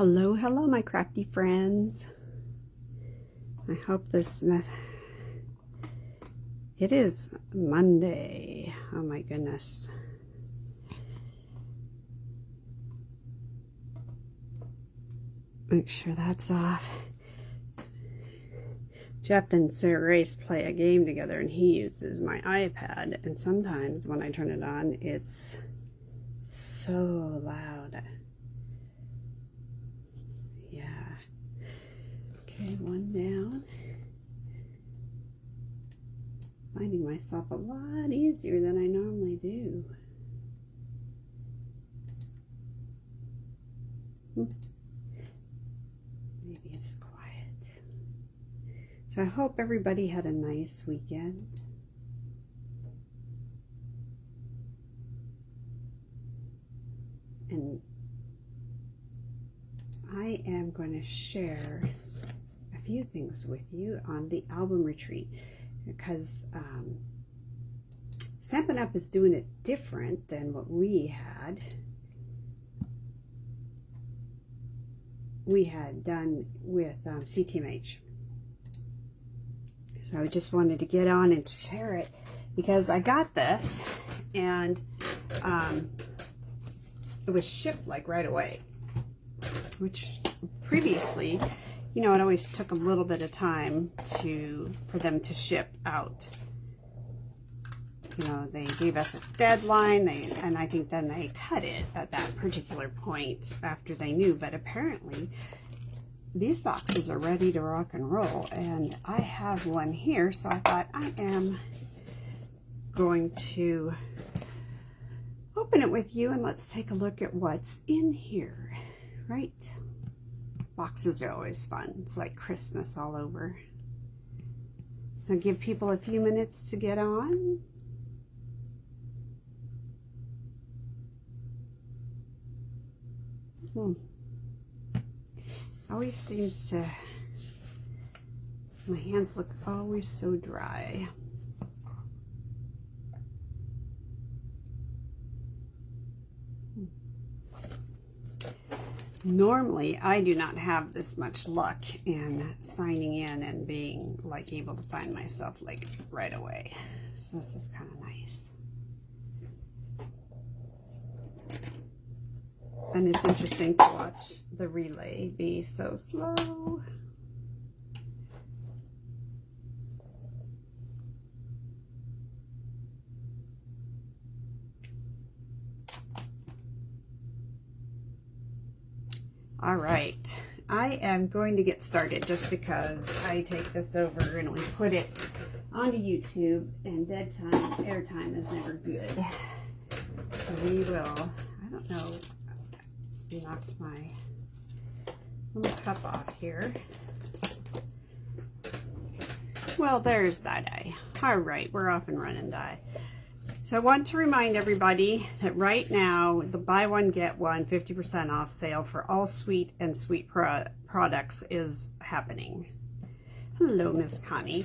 Hello, hello, my crafty friends. I hope this it is Monday. Oh my goodness. Make sure that's off. Jeff and Sarah Grace play a game together and he uses my iPad, and sometimes when I turn it on it's so loud. Yeah. Okay, one down. Finding myself a lot easier than I normally do. Maybe it's quiet. So I hope everybody had a nice weekend. And I am going to share a few things with you on the album retreat, because Stampin' Up! Is doing it different than what we had done with CTMH. So I just wanted to get on and share it because I got this and it was shipped like right away, which previously, you know, it always took a little bit of time for them to ship out. You know, they gave us a deadline, and I think then they cut it at that particular point after they knew. But apparently, these boxes are ready to rock and roll, and I have one here, so I thought I am going to open it with you, and let's take a look at what's in here, right? Boxes are always fun. It's like Christmas all over. So give people a few minutes to get on. Always seems to, my hands look always so dry. Normally, I do not have this much luck in signing in and being like able to find myself like right away. So this is kind of nice. And it's interesting to watch the relay be so slow. All right, I am going to get started just because I take this over and we put it onto YouTube, and bedtime, airtime is never good. So we will, I don't know, I knocked my little cup off here. Well, there's that die. All right, we're off and running die. So I want to remind everybody that right now the buy one get one 50% off sale for all Sweet and Sweet products is happening. Hello, Miss Connie.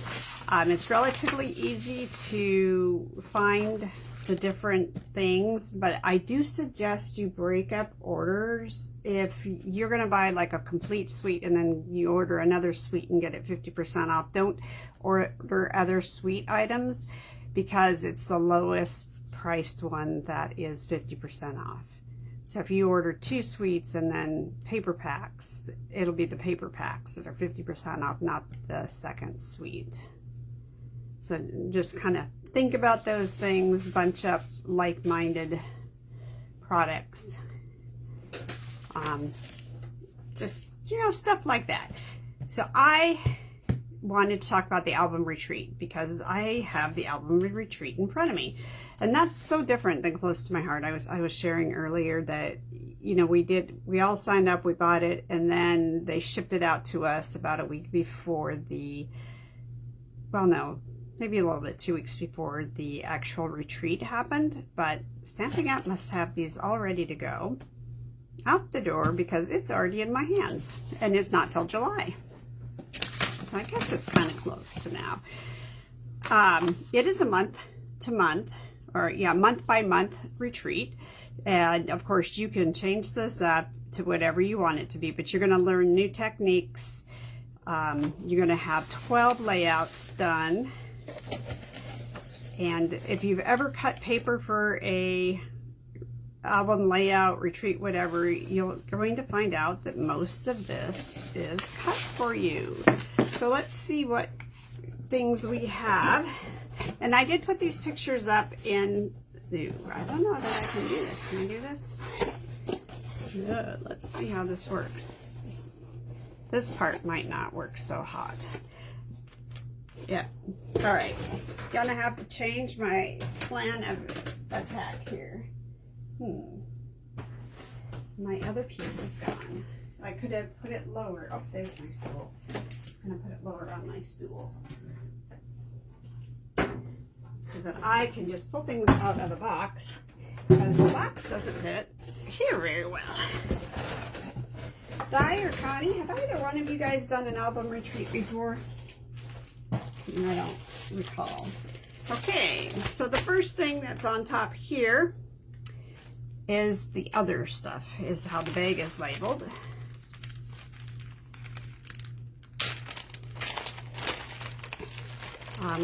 It's relatively easy to find the different things, but I do suggest you break up orders. If you're going to buy like a complete Sweet and then you order another Sweet and get it 50% off, don't order other Sweet items, because it's the lowest priced one that is 50% off. So if you order 2 Sweets and then paper packs, it'll be the paper packs that are 50% off, not the second Sweet. So just kind of think about those things, bunch up like-minded products. Just, you know, stuff like that. So I wanted to talk about the album retreat because I have the album retreat in front of me, and that's so different than Close to My Heart. I was sharing earlier that, you know, we all signed up, we bought it, and then they shipped it out to us about a week before the, well, no, maybe a little bit, 2 weeks before the actual retreat happened. But Stampin' Up! Must have these all ready to go out the door because it's already in my hands, and it's not till July. I guess it's kind of close to now. It is a month to month, or yeah, month by month retreat. And of course you can change this up to whatever you want it to be, but you're going to learn new techniques. You're going to have 12 layouts done. And if you've ever cut paper for a album layout, retreat, whatever, you're going to find out that most of this is cut for you. So let's see what things we have. And I did put these pictures up in the, I don't know that I can do this. Can I do this? Yeah, let's see how this works. This part might not work so hot. Yeah. All right. Gonna have to change my plan of attack here. My other piece is gone. I could have put it lower. Oh, there's my stool. I'm gonna put it lower on my stool so that I can just pull things out of the box, because the box doesn't fit here very well. Di or Connie, have either one of you guys done an album retreat before? I don't recall. Okay, so the first thing that's on top here is the other stuff, is how the bag is labeled.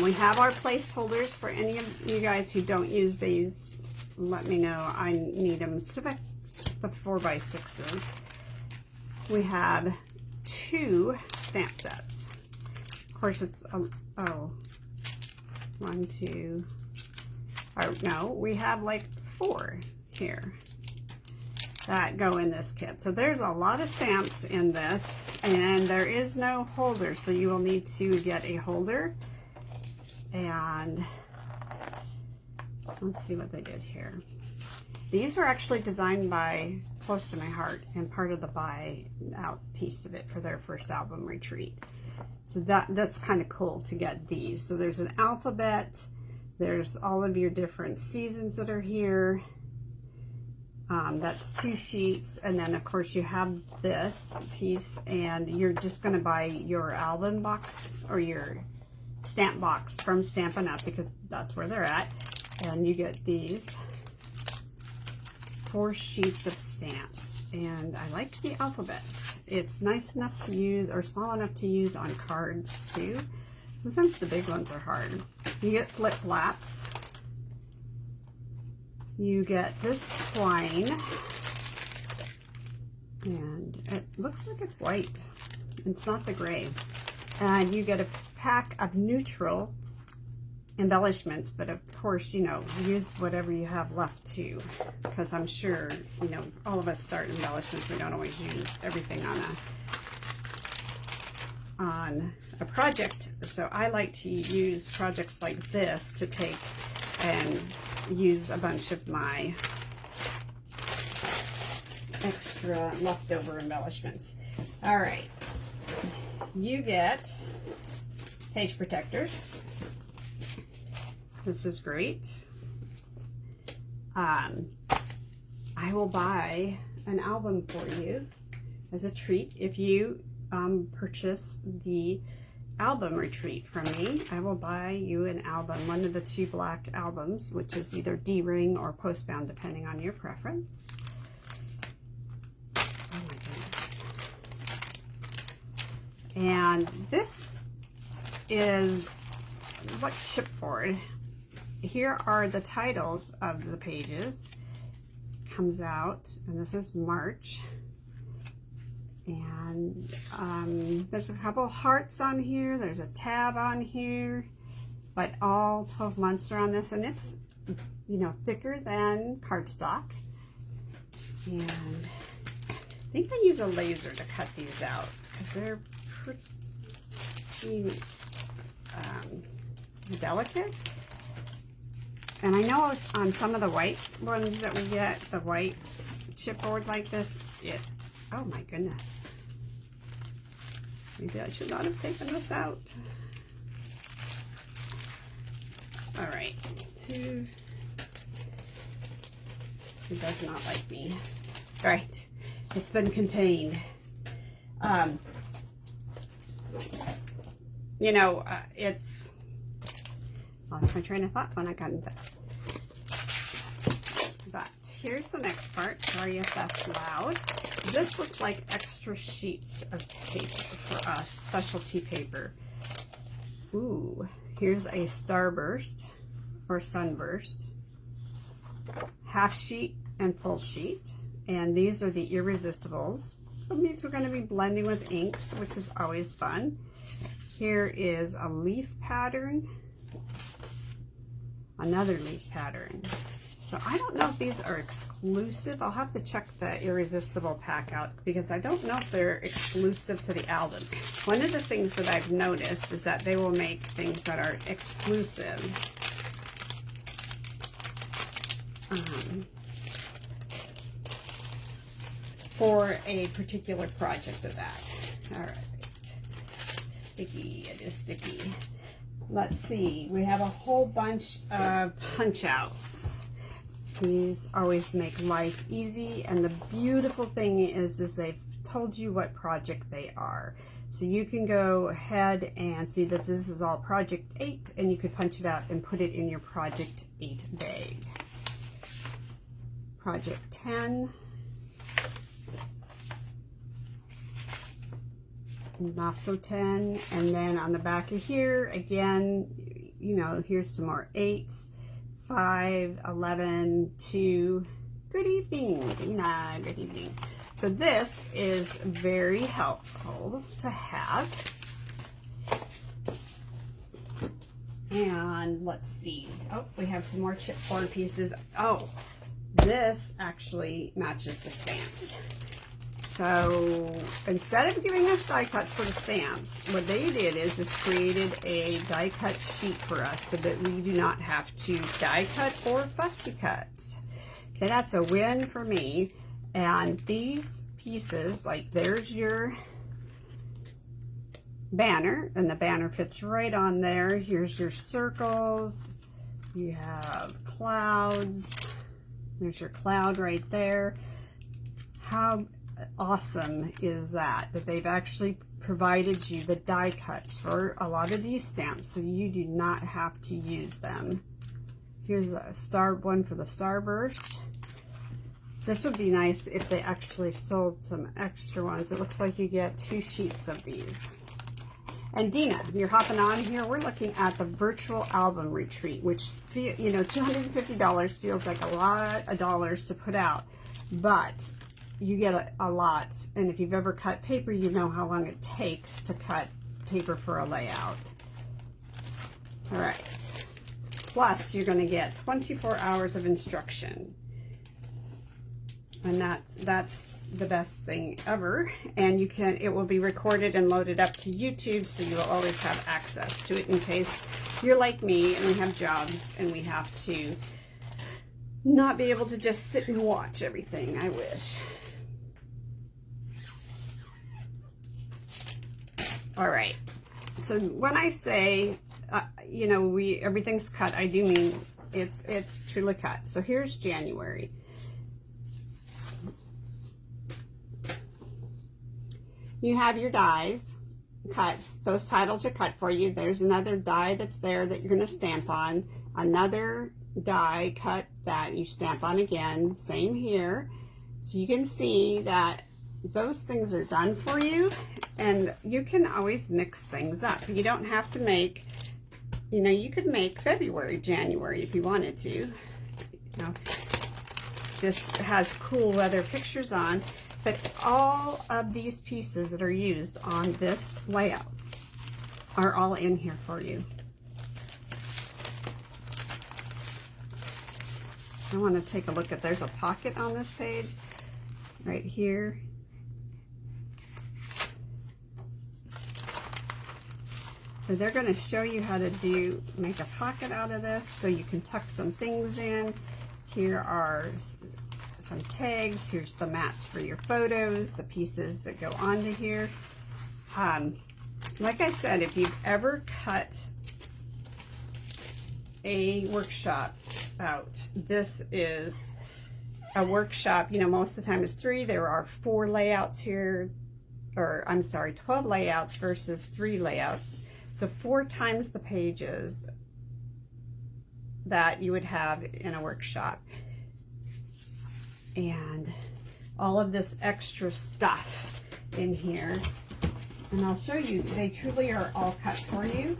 We have our placeholders for any of you guys who don't use these. Let me know. I need them. The 4x6s. We have 2 stamp sets. Of course, it's one, two. Or no, we have like 4 here that go in this kit. So there's a lot of stamps in this, and there is no holder, so you will need to get a holder. And let's see what they did here. These were actually designed by close to my heart and part of the buy out piece of it for their first album retreat. So that's kind of cool to get these. So there's an alphabet, there's all of your different seasons that are here. That's 2 sheets, and then of course you have this piece, and you're just going to buy your album box or your stamp box from Stampin' Up, because that's where they're at, and you get these 4 sheets of stamps. And I like the alphabet. It's nice enough to use, or small enough to use on cards too. Sometimes the big ones are hard. You get flip flaps. You get this twine, and it looks like it's white. It's not the gray. And you get a pack of neutral embellishments, but of course, you know, use whatever you have left too, because I'm sure, you know, all of us start embellishments. We don't always use everything on a project. So I like to use projects like this to take and use a bunch of my extra leftover embellishments. All right, you get page protectors. This is great. I will buy an album for you as a treat if you purchase the album retreat from me. I will buy you an album, one of the 2 black albums, which is either D-ring or postbound, depending on your preference. Oh my goodness. And this is what chipboard. Here are the titles of the pages. Comes out, and this is March. And there's a couple hearts on here. There's a tab on here, but all 12 months are on this, and it's, you know, thicker than cardstock. And I think I use a laser to cut these out because they're pretty delicate. And I know on some of the white ones that we get, the white chipboard like this, oh my goodness. Maybe I should not have taken this out. All right. He does not like me. All right. It's been contained. You know, lost my train of thought when I got into that. But here's the next part. Sorry if that's loud. This looks like extra sheets of paper for us, specialty paper. Ooh, here's a starburst or sunburst, half sheet and full sheet. And these are the irresistibles. That means we're going to be blending with inks, which is always fun. Here is a leaf pattern, another leaf pattern. So I don't know if these are exclusive. I'll have to check the irresistible pack out because I don't know if they're exclusive to the album. One of the things that I've noticed is that they will make things that are exclusive for a particular project of that. All right. Sticky, it is sticky. Let's see, we have a whole bunch of punch outs. These always make life easy, and the beautiful thing is they've told you what project they are. So you can go ahead and see that this is all project 8, and you could punch it out and put it in your project 8 bag. Project 10. Not so 10, and then on the back of here again, you know, here's some more 8s, 5, 11, 2. Good evening, Dina. Good evening. So this is very helpful to have. And let's see. Oh, we have some more chipboard pieces. Oh, this actually matches the stamps. So instead of giving us die cuts for the stamps, what they did is created a die cut sheet for us so that we do not have to die cut or fussy cut. Okay, that's a win for me. And these pieces, like there's your banner, and the banner fits right on there. Here's your circles. You have clouds. There's your cloud right there. How awesome is that they've actually provided you the die cuts for a lot of these stamps, so you do not have to use them. Here's a one for the starburst. This would be nice if they actually sold some extra ones. It looks like you get 2 sheets of these. And Dina, you're hopping on here. We're looking at the virtual album retreat, which, you know, $250 feels like a lot of dollars to put out, but you get a lot. And if you've ever cut paper, you know how long it takes to cut paper for a layout. All right. Plus, you're going to get 24 hours of instruction. And that's the best thing ever. And it will be recorded and loaded up to YouTube, so you will always have access to it in case you're like me and we have jobs and we have to not be able to just sit and watch everything. I wish. All right, so when I say, you know, everything's cut, I do mean it's truly cut. So here's January. You have your dies, cuts. Those titles are cut for you. There's another die that's there that you're going to stamp on. Another die cut that you stamp on again. Same here. So you can see that those things are done for you, and you can always mix things up. You don't have to make, you know, you could make February, January if you wanted to. You know, this has cool weather pictures on, but all of these pieces that are used on this layout are all in here for you. I want to take a look at, there's a pocket on this page right here. So they're going to show you how to make a pocket out of this so you can tuck some things in. Here are some tags. Here's the mats for your photos, the pieces that go onto here. Like I said, if you've ever cut a workshop out, this is a workshop. You know, most of the time it's 3. There are 4 layouts here, or I'm sorry, 12 layouts versus 3 layouts. So 4 times the pages that you would have in a workshop. and all of this extra stuff in here. And I'll show you, they truly are all cut for you.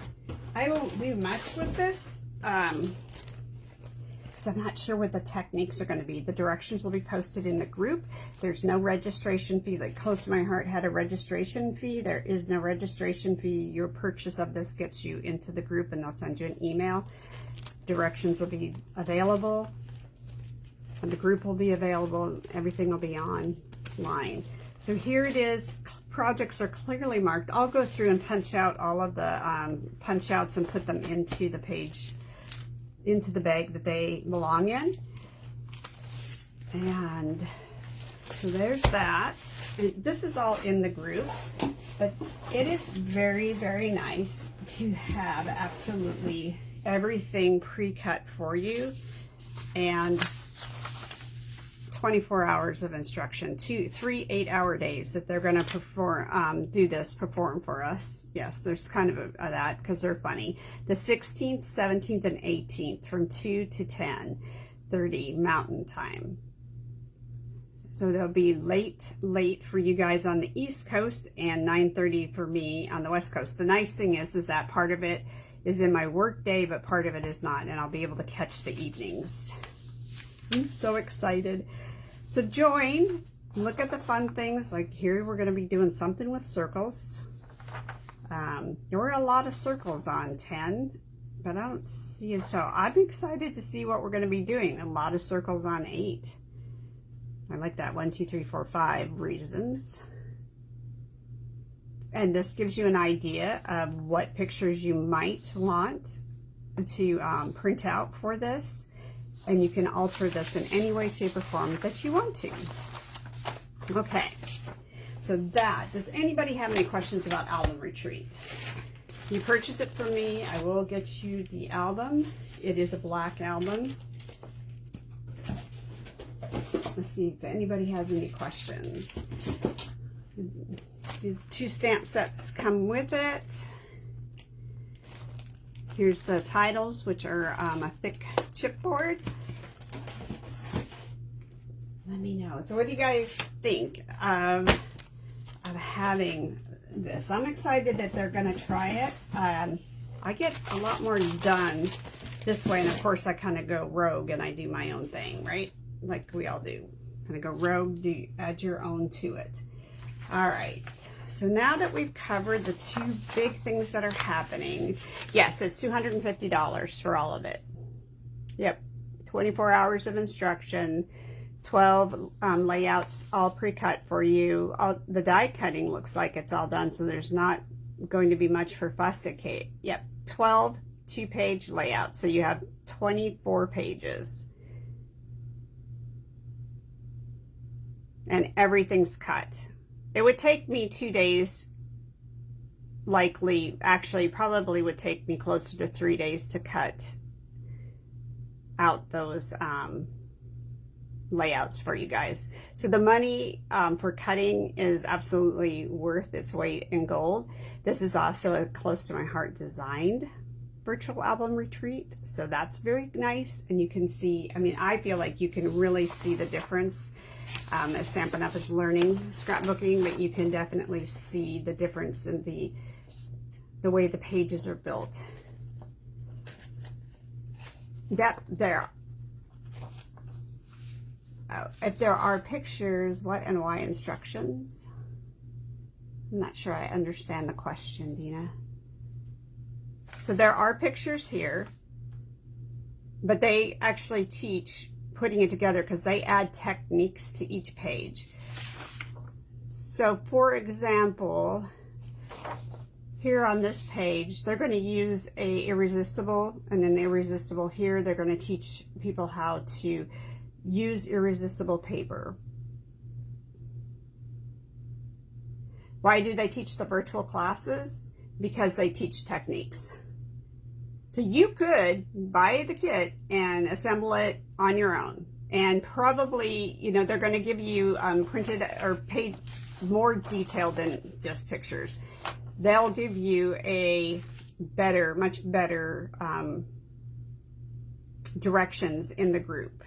I won't do much with this because I'm not sure what the techniques are going to be. The directions will be posted in the group. There's no registration fee. Like Close to My Heart had a registration fee. There is no registration fee. Your purchase of this gets you into the group, and they'll send you an email. Directions will be available, and the group will be available. Everything will be online. So here it is. Projects are clearly marked. I'll go through and punch out all of the punch outs and put them into the page, into the bag that they belong in. And so there's that. And this is all in the group, but it is very, very nice to have absolutely everything pre-cut for you, and 24 hours of instruction, 3 8-hour days that they're going to perform for us. Yes, there's kind of that because they're funny. The 16th, 17th, and 18th from 2 to 10:30 Mountain Time. So they'll be late for you guys on the East Coast and 9:30 for me on the West Coast. The nice thing is that part of it is in my work day, but part of it is not, and I'll be able to catch the evenings. I'm so excited. So join, look at the fun things. Like here, we're going to be doing something with circles. There were a lot of circles on 10, but I don't see it. So I'm excited to see what we're going to be doing. A lot of circles on 8. I like that 1, 2, 3, 4, 5 reasons. And this gives you an idea of what pictures you might want to print out for this. And you can alter this in any way, shape, or form that you want to. Okay, so does anybody have any questions about Album Retreat? You purchase it from me, I will get you the album. It is a black album. Let's see if anybody has any questions. The 2 stamp sets come with it. Here's the titles, which are a thick chipboard. Let me know. So what do you guys think of having this? I'm excited that they're going to try it. I get a lot more done this way, and of course I kind of go rogue and I do my own thing, right? Like we all do. Kind of go rogue, add your own to it. All right. So now that we've covered the 2 big things that are happening, yes, it's $250 for all of it. Yep, 24 hours of instruction, 12 layouts all pre-cut for you. The die cutting looks like it's all done, so there's not going to be much for fuss at Kate. Yep, 12 2-page layouts, so you have 24 pages. And everything's cut. It would take me 2 days, probably would take me closer to 3 days to cut out those layouts for you guys. So the money for cutting is absolutely worth its weight in gold. This is also a Close to My Heart designed virtual album retreat, so that's very nice. And you can see, I mean, I feel like you can really see the difference. As Stampin' Up! Is learning scrapbooking, but you can definitely see the difference in the way the pages are built. If there are pictures, what and why instructions? I'm not sure I understand the question, Dina. So there are pictures here, but they actually teach putting it together because they add techniques to each page. So for example, here on this page, they're going to use a irresistible and an irresistible here. They're going to teach people how to use irresistible paper. Why do they teach the virtual classes? Because they teach techniques. So you could buy the kit and assemble it on your own. And probably, you know, they're going to give you printed or paid more detail than just pictures. They'll give you a better, much better directions in the group.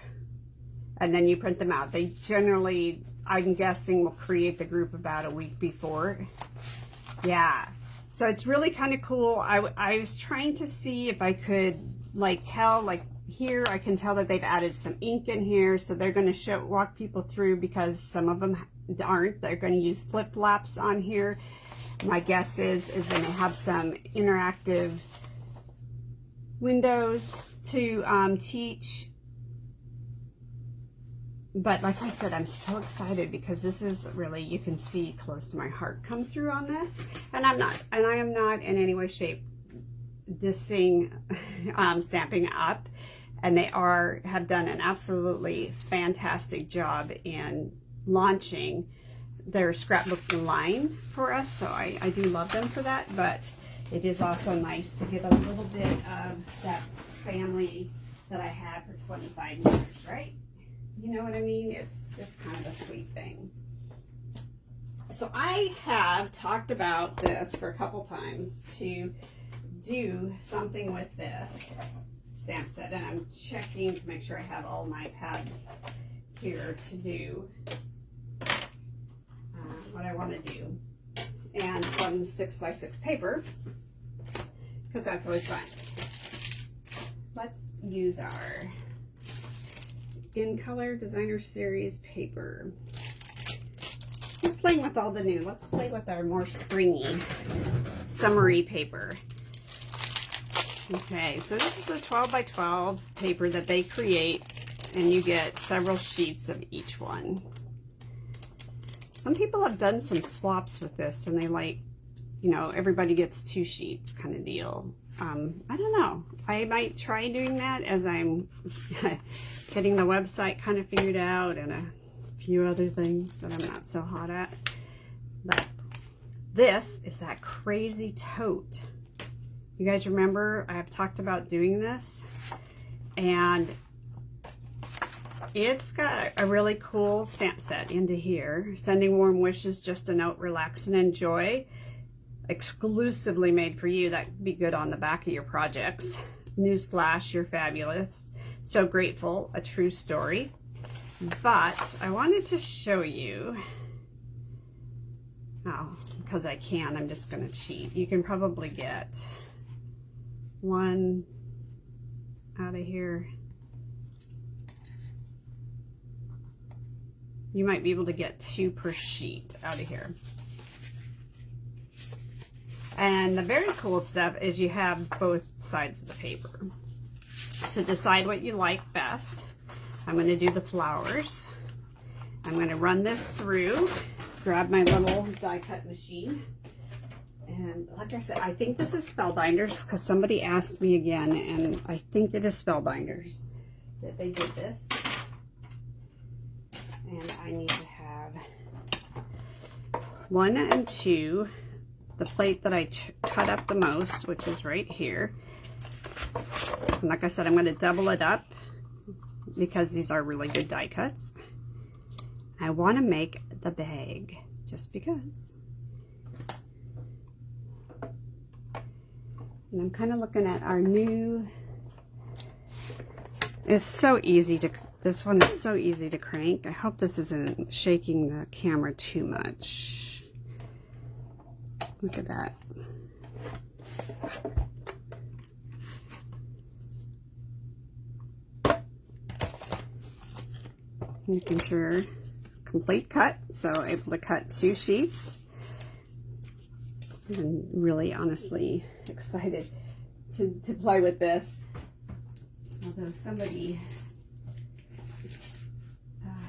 and then you print them out. They generally, I'm guessing, will create the group about a week before. Yeah, so it's really kind of cool. I was trying to see if I could like tell, like here I can tell that they've added some ink in here, so they're going to walk people through, because some of them aren't. They're going to use flip-flops on here. My guess is they may have some interactive windows to teach. But like I said, I'm so excited because this is really, you can see close to my heart come through on this. And I am not in any way, shape dissing Stampin' Up. And they have done an absolutely fantastic job in launching their scrapbook line for us. So I do love them for that. But it is also nice to get a little bit of that family that I had for 25 years, right? You know what I mean? It's kind of a sweet thing. So I have talked about this for a couple times to do something with this stamp set, and I'm checking to make sure I have all my pad here to do what I want to do, and some 6x6 paper, because that's always fun. Let's use our In Color Designer Series paper. We're playing with all the new. Let's play with our more springy, summery paper. Okay, so this is a 12 by 12 paper that they create, and you get several sheets of each one. Some people have done some swaps with this, and they like, you know, everybody gets 2 sheets kind of deal. I don't know. I might try doing that as I'm getting the website kind of figured out and a few other things that I'm not so hot at. But this is that crazy tote. You guys remember I have talked about doing this, and it's got a really cool stamp set into here. Sending warm wishes, just a note, relax and enjoy. Exclusively made for you. That would be good on the back of your projects. Newsflash, you're fabulous. So grateful, a true story. But I wanted to show you, because I can, I'm just going to cheat. You can probably get one out of here. You might be able to get 2 per sheet out of here. And the very cool stuff is you have both sides of the paper. So decide what you like best. I'm going to do the flowers. I'm going to run this through, grab my little die cut machine. And like I said, I think this is Spellbinders, because somebody asked me again, and I think it is Spellbinders that they did this. And I need to have 1 and 2. The plate that I cut up the most, which is right here. And like I said, I'm going to double it up because these are really good die cuts. I want to make the bag just because. And I'm kind of looking at our new, it's so easy to, this one is so easy to crank. I hope this isn't shaking the camera too much. Look at that. Making sure complete cut, so able to cut 2 sheets. I'm really honestly excited to play with this. Although somebody,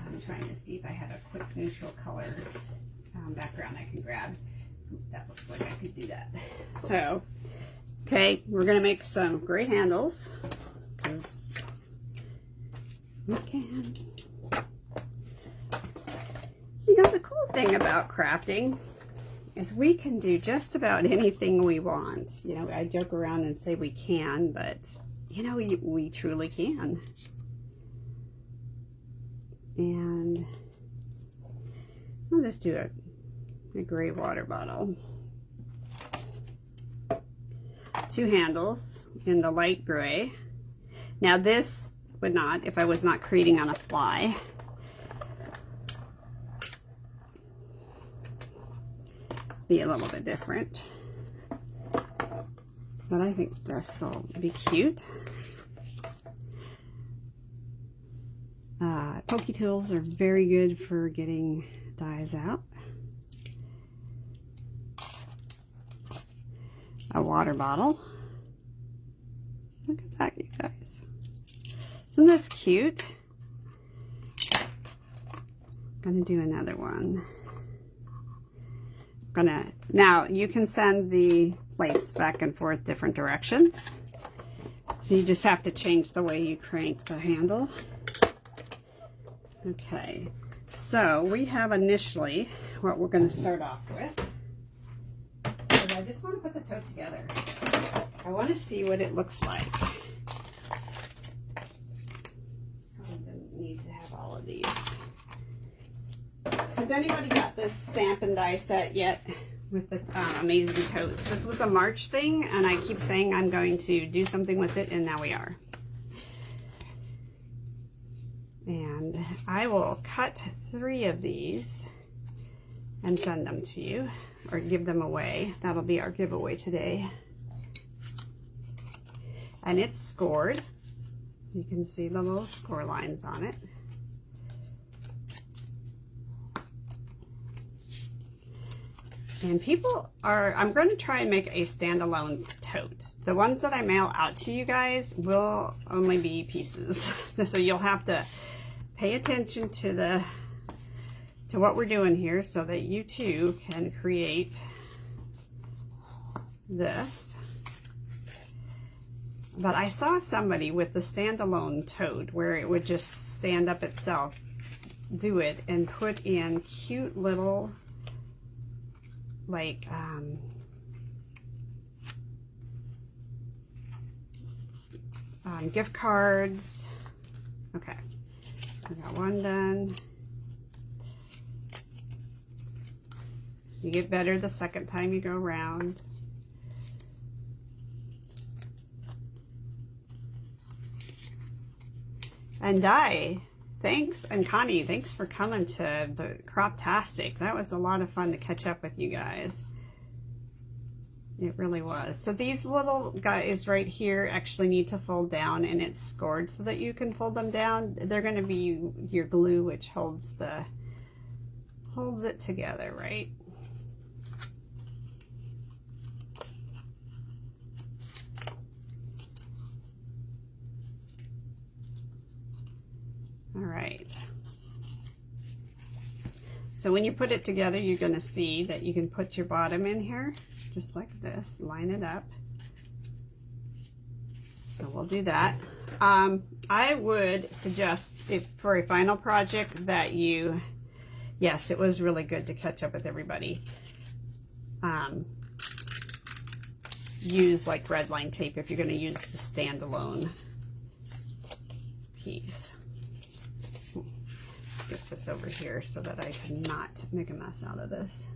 I'm trying to see if I have a quick neutral color background I can grab. That looks like I could do that. So, okay, we're going to make some gray handles, because we can. You know, the cool thing about crafting is we can do just about anything we want. You know, I joke around and say we can, but, you know, we truly can. And I'll just do a gray water bottle. 2 handles in the light gray. Now this would not if I was not creating on a fly. Be a little bit different. But I think this will be cute. Pokey tools are very good for getting dies out. A water bottle. Look at that, you guys. Isn't this cute? I'm gonna do another one. Now you can send the plates back and forth different directions. So you just have to change the way you crank the handle. Okay, so we have initially what we're going to start off with. I just want to put the tote together. I want to see what it looks like. Probably didn't need to have all of these. Has anybody got this stamp and die set yet with the amazing totes? This was a March thing, and I keep saying I'm going to do something with it, and now we are. And I will cut 3 of these and send them to you, or give them away. That'll be our giveaway today. And it's scored. You can see the little score lines on it. And people are, I'm going to try and make a standalone tote. The ones that I mail out to you guys will only be pieces. So you'll have to pay attention to what we're doing here so that you too can create this. But I saw somebody with the standalone tote where it would just stand up itself, do it, and put in cute little like gift cards. Okay, I got one done. So you get better the second time you go around. And Di, thanks, and Connie, thanks for coming to the Croptastic. That was a lot of fun to catch up with you guys. It really was. So these little guys right here actually need to fold down, and it's scored so that you can fold them down. They're going to be your glue, which holds it together, right? All right. So when you put it together, you're going to see that you can put your bottom in here, just like this, line it up. So we'll do that. I would suggest, if for a final project, that you, yes, it was really good to catch up with everybody. Use like red line tape if you're going to use the standalone piece. Let's get this over here so that I cannot make a mess out of this,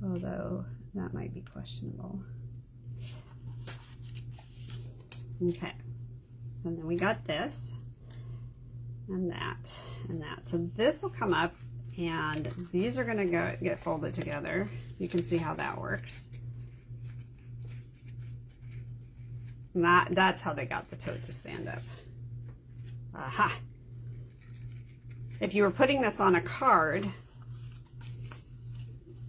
although that might be questionable. Okay, and then we got this and that and that. So this will come up, and these are going to get folded together. You can see how that works. And that's how they got the tote to stand up. Aha! If you were putting this on a card,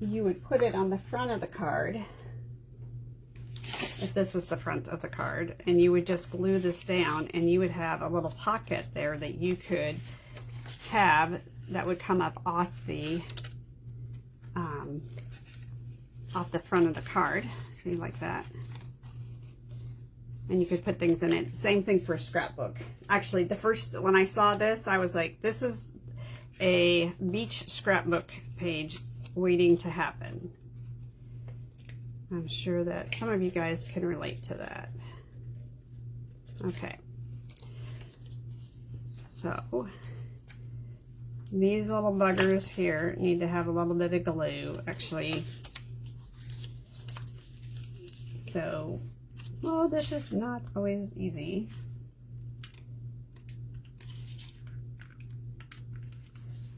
you would put it on the front of the card, if this was the front of the card, and you would just glue this down, and you would have a little pocket there that you could have that would come up off the front of the card. See, like that. And you could put things in it. Same thing for a scrapbook. Actually, when I saw this, I was like, this is a beach scrapbook page waiting to happen. I'm sure that some of you guys can relate to that. Okay. So these little buggers here need to have a little bit of glue, actually. So, well, this is not always easy.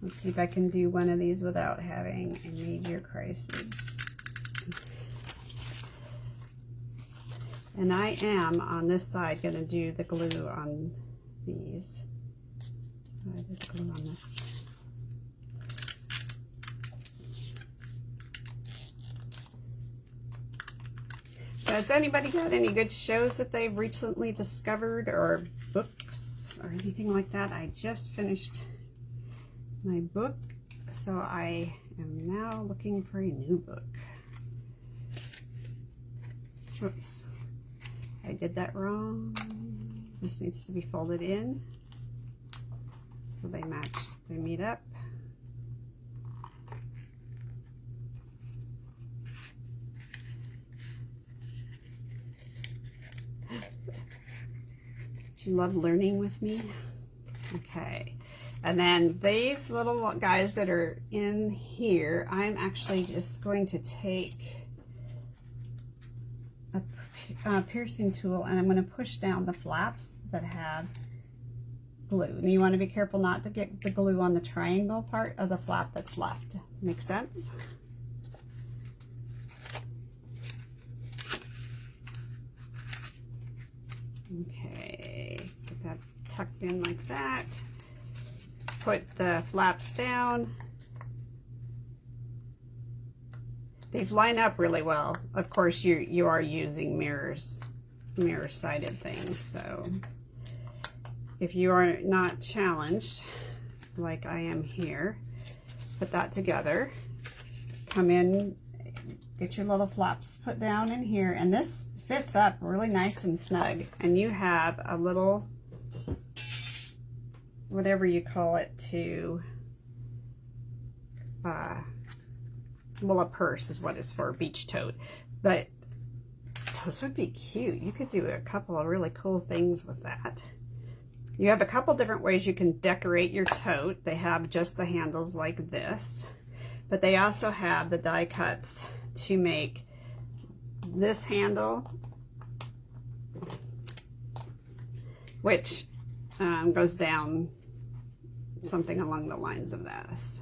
Let's see if I can do one of these without having a major crisis. And I am, on this side, going to do the glue on these. I did the glue on this. So has anybody got any good shows that they've recently discovered, or books or anything like that? I just finished my book, so I am now looking for a new book. Whoops. I did that wrong. This needs to be folded in so they match, they meet up. Do you love learning with me? Okay. And then these little guys that are in here, I'm actually just going to take a piercing tool and I'm going to push down the flaps that have glue. And you want to be careful not to get the glue on the triangle part of the flap that's left. Make sense? Okay, get that tucked in like that. Put the flaps down. These line up really well. Of course, you are using mirror-sided things, so if you are not challenged, like I am here, put that together. Come in, get your little flaps put down in here, and this fits up really nice and snug. And you have a little, whatever you call it, to well, a purse is what it's for, beach tote. But those would be cute. You could do a couple of really cool things with that. You have a couple different ways you can decorate your tote. They have just the handles like this, but they also have the die cuts to make this handle, which goes down something along the lines of this.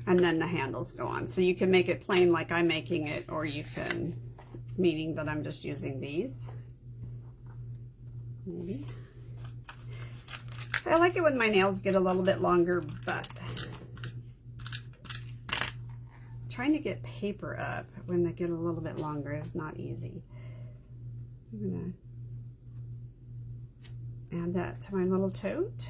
And then the handles go on. So you can make it plain like I'm making it, or you can, meaning that I'm just using these. Maybe. I like it when my nails get a little bit longer, but trying to get paper up when they get a little bit longer is not easy. I'm gonna add that to my little tote.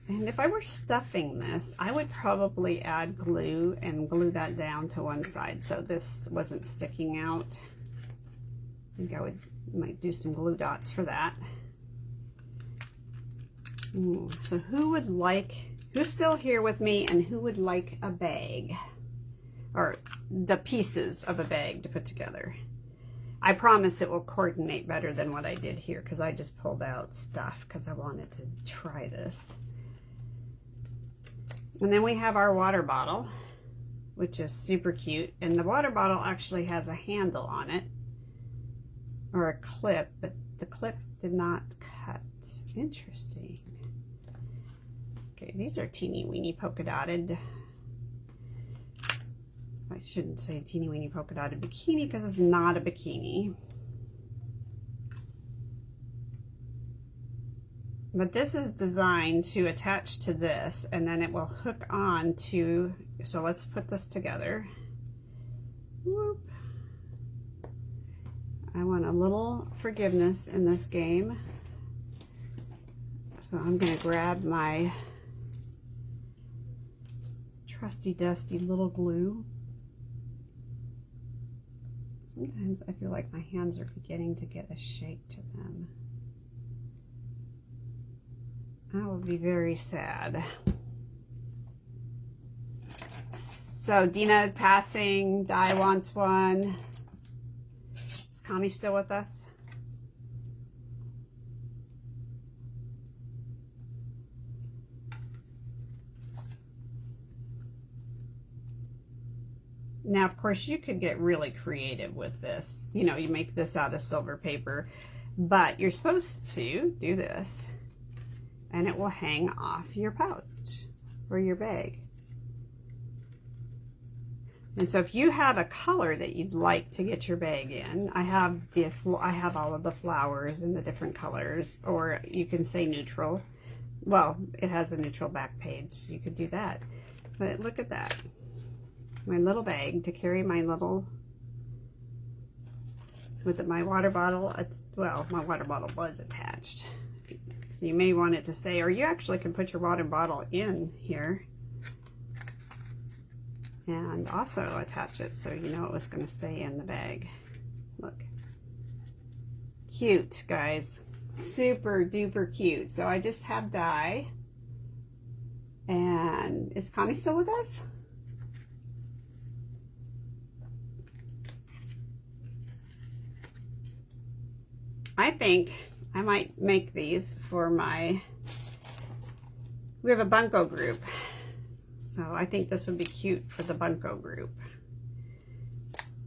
And if I were stuffing this, I would probably add glue and glue that down to one side so this wasn't sticking out. I think I might do some glue dots for that. So who's still here with me and who would like a bag? Or the pieces of a bag to put together? I promise it will coordinate better than what I did here, because I just pulled out stuff because I wanted to try this. And then we have our water bottle, which is super cute. And the water bottle actually has a handle on it, or a clip, but the clip did not cut. Interesting. Okay, these are teeny weeny polka dotted. I shouldn't say teeny weeny polka dotted bikini because it's not a bikini. But this is designed to attach to this, and then it will hook on to, so let's put this together. Whoop. I want a little forgiveness in this game. So I'm going to grab my trusty dusty little glue. Sometimes I feel like my hands are beginning to get a shake to them. I will be very sad. So Dina passing, Di wants one. Is Connie still with us? Now, of course, you could get really creative with this. You know, you make this out of silver paper. but you're supposed to do this and it will hang off your pouch or your bag. And so if you have a color that you'd like to get your bag in, I have all of the flowers in the different colors, or you can say neutral. Well, it has a neutral back page, so you could do that. But look at that. My little bag to carry my little, with my water bottle. Well, my water bottle was attached. So you may want it to stay, or you actually can put your water bottle in here and also attach it so you know it was going to stay in the bag. Look. Cute, guys. Super duper cute. So I just have dye. And is Connie still with us? I think I might make these for we have a bunco group. So I think this would be cute for the bunco group.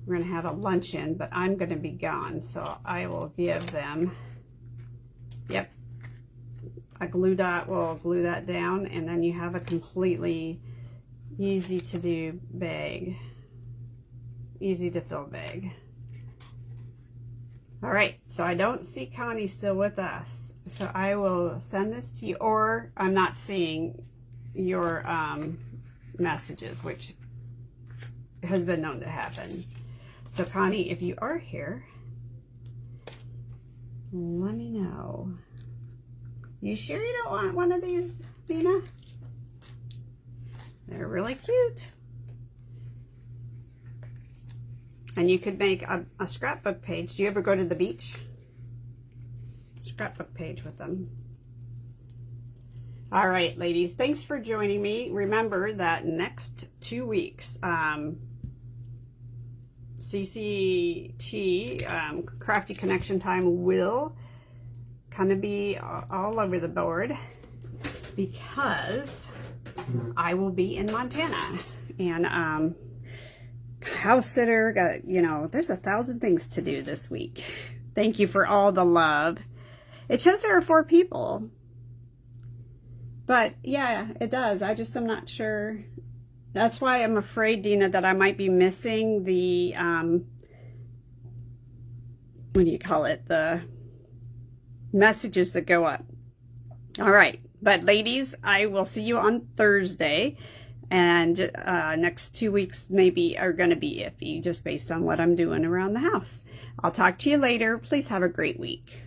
We're going to have a luncheon, but I'm going to be gone, so I will give them, yep, a glue dot will glue that down, and then you have a completely easy to do bag, easy to fill bag. All right, so I don't see Connie still with us, so I will send this to you, or I'm not seeing your messages, which has been known to happen. So Connie, if you are here, let me know. You sure you don't want one of these, Dina? They're really cute. And you could make a scrapbook page. Do you ever go to the beach? Scrapbook page with them. All right, ladies, thanks for joining me. Remember that next 2 weeks, CCT, Crafty Connection Time, will kind of be all over the board because I will be in Montana. And house sitter, you know, there's 1,000 things to do this week. Thank you for all the love. It shows there are 4 people. But yeah, it does. I just am not sure. That's why I'm afraid, Dina, that I might be missing the, what do you call it? The messages that go up. All right. But ladies, I will see you on Thursday. And next 2 weeks maybe are going to be iffy just based on what I'm doing around the house. I'll talk to you later. Please have a great week.